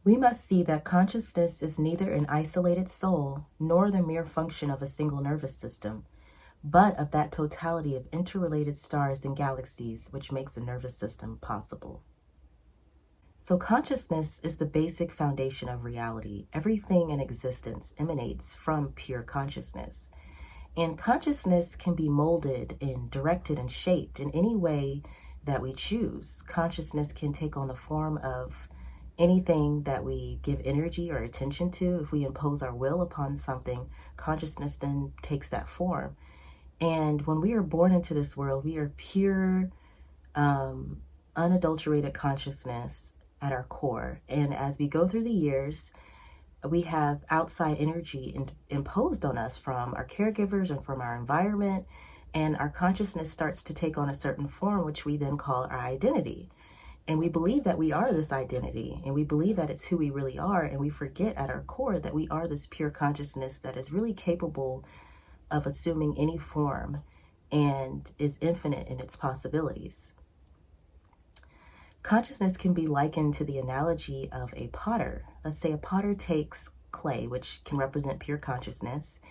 We must see that consciousness is neither an isolated soul nor the mere function of a single nervous system, but of that totality of interrelated stars and galaxies which makes a nervous system possible. So consciousness is the basic foundation of reality. Everything in existence emanates from pure consciousness. And consciousness can be molded and directed and shaped in any way that we choose. Consciousness can take on the form of anything that we give energy or attention to. If we impose our will upon something, consciousness then takes that form. And when we are born into this world, we are pure, unadulterated consciousness at our core. And as we go through the years, we have outside energy imposed on us from our caregivers and from our environment, and our consciousness starts to take on a certain form, which we then call our identity. And we believe that we are this identity, and we believe that it's who we really are, and we forget at our core that we are this pure consciousness that is really capable of assuming any form and is infinite in its possibilities. Consciousness can be likened to the analogy of a potter. Let's say a potter takes clay, which can represent pure consciousness,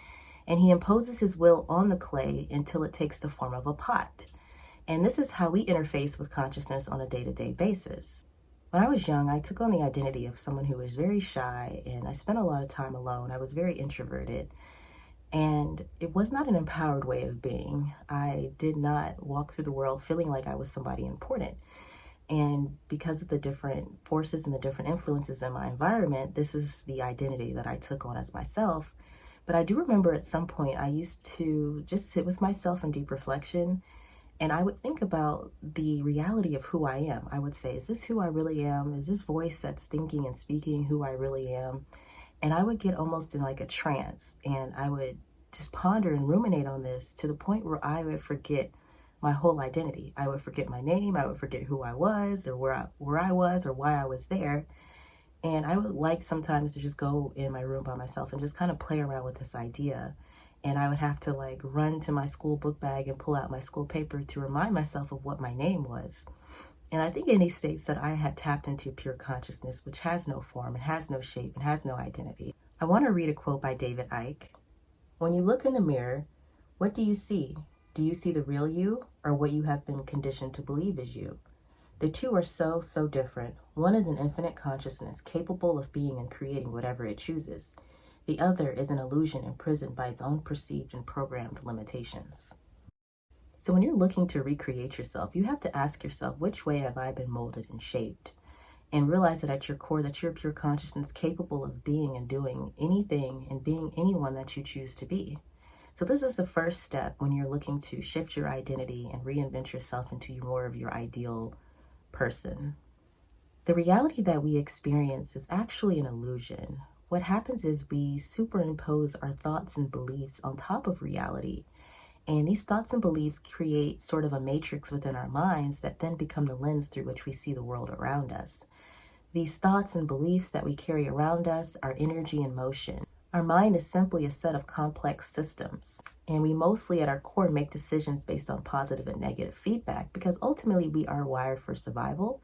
and he imposes his will on the clay until it takes the form of a pot. And this is how we interface with consciousness on a day-to-day basis. When I was young, I took on the identity of someone who was very shy, and I spent a lot of time alone. I was very introverted, and it was not an empowered way of being. I did not walk through the world feeling like I was somebody important. And because of the different forces and the different influences in my environment, this is the identity that I took on as myself. But I do remember at some point I used to just sit with myself in deep reflection, and I would think about the reality of who I am. I would say, is this who I really am? Is this voice that's thinking and speaking who I really am? And I would get almost in like a trance, and I would just ponder and ruminate on this to the point where I would forget my whole identity. I would forget my name. I would forget who I was, or where I was, or why I was there. And I would like sometimes to just go in my room by myself and just kind of play around with this idea. And I would have to like run to my school book bag and pull out my school paper to remind myself of what my name was. And I think in these states that I had tapped into pure consciousness, which has no form, and has no shape, and has no identity. I want to read a quote by David Icke. When you look in the mirror, what do you see? Do you see the real you, or what you have been conditioned to believe is you? The two are so different. One is an infinite consciousness capable of being and creating whatever it chooses. The other is an illusion imprisoned by its own perceived and programmed limitations. So when you're looking to recreate yourself, you have to ask yourself, which way have I been molded and shaped? And realize that at your core, that you're pure consciousness capable of being and doing anything and being anyone that you choose to be. So this is the first step when you're looking to shift your identity and reinvent yourself into more of your ideal person. The reality that we experience is actually an illusion. What happens is we superimpose our thoughts and beliefs on top of reality. And these thoughts and beliefs create sort of a matrix within our minds that then become the lens through which we see the world around us. These thoughts and beliefs that we carry around us are energy in motion. Our mind is simply a set of complex systems, and we mostly at our core make decisions based on positive and negative feedback because ultimately we are wired for survival,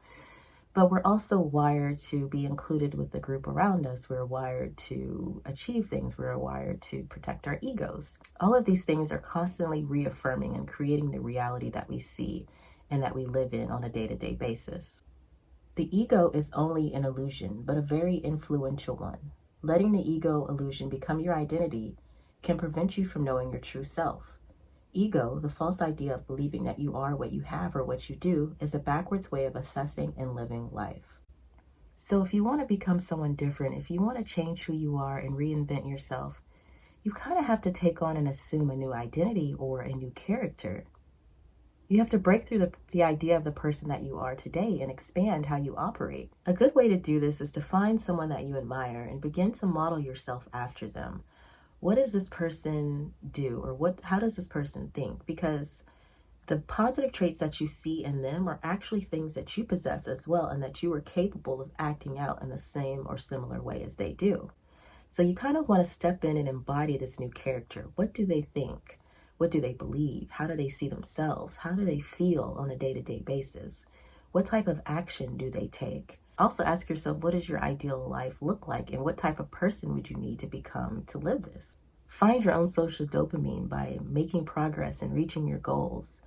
but we're also wired to be included with the group around us. We're wired to achieve things. We're wired to protect our egos. All of these things are constantly reaffirming and creating the reality that we see and that we live in on a day-to-day basis. The ego is only an illusion, but a very influential one. Letting the ego illusion become your identity can prevent you from knowing your true self. Ego, the false idea of believing that you are what you have or what you do, is a backwards way of assessing and living life. So if you want to become someone different, if you want to change who you are and reinvent yourself, you kind of have to take on and assume a new identity or a new character. You have to break through the idea of the person that you are today and expand how you operate. A good way to do this is to find someone that you admire and begin to model yourself after them. What does this person do, or how does this person think? Because the positive traits that you see in them are actually things that you possess as well, and that you are capable of acting out in the same or similar way as they do. So you kind of want to step in and embody this new character. What do they think? What do they believe? How do they see themselves? How do they feel on a day-to-day basis? What type of action do they take? Also ask yourself, what does your ideal life look like, and what type of person would you need to become to live this? Find your own social dopamine by making progress and reaching your goals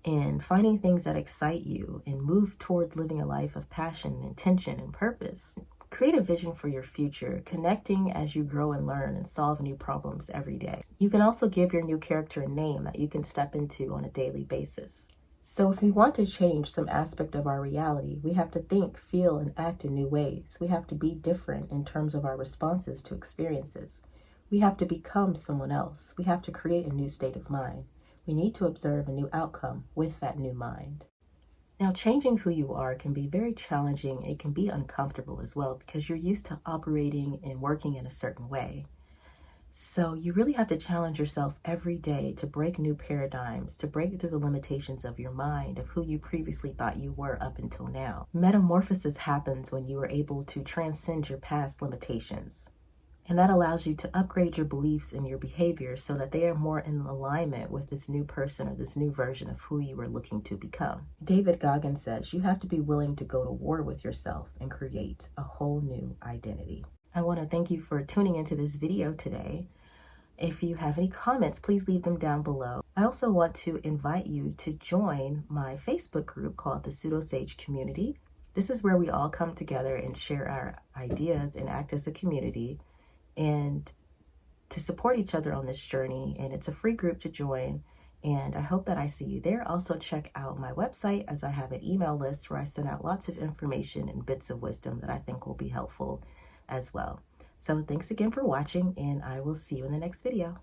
and finding things that excite you, and move towards living a life of passion, intention, and purpose. Create a vision for your future, connecting as you grow and learn and solve new problems every day. You can also give your new character a name that you can step into on a daily basis. So if we want to change some aspect of our reality, we have to think, feel, and act in new ways. We have to be different in terms of our responses to experiences. We have to become someone else. We have to create a new state of mind. We need to observe a new outcome with that new mind. Now, changing who you are can be very challenging. It can be uncomfortable as well because you're used to operating and working in a certain way. So you really have to challenge yourself every day to break new paradigms, to break through the limitations of your mind, of who you previously thought you were up until now. Metamorphosis happens when you are able to transcend your past limitations. And that allows you to upgrade your beliefs and your behavior so that they are more in alignment with this new person or this new version of who you are looking to become. David Goggins says you have to be willing to go to war with yourself and create a whole new identity. I want to thank you for tuning into this video today. If you have any comments, please leave them down below. I also want to invite you to join my Facebook group called the Pseudo Sage Community. This is where we all come together and share our ideas and act as a community and to support each other on this journey. And it's a free group to join. And I hope that I see you there. Also check out my website, as I have an email list where I send out lots of information and bits of wisdom that I think will be helpful as well. So thanks again for watching, and I will see you in the next video.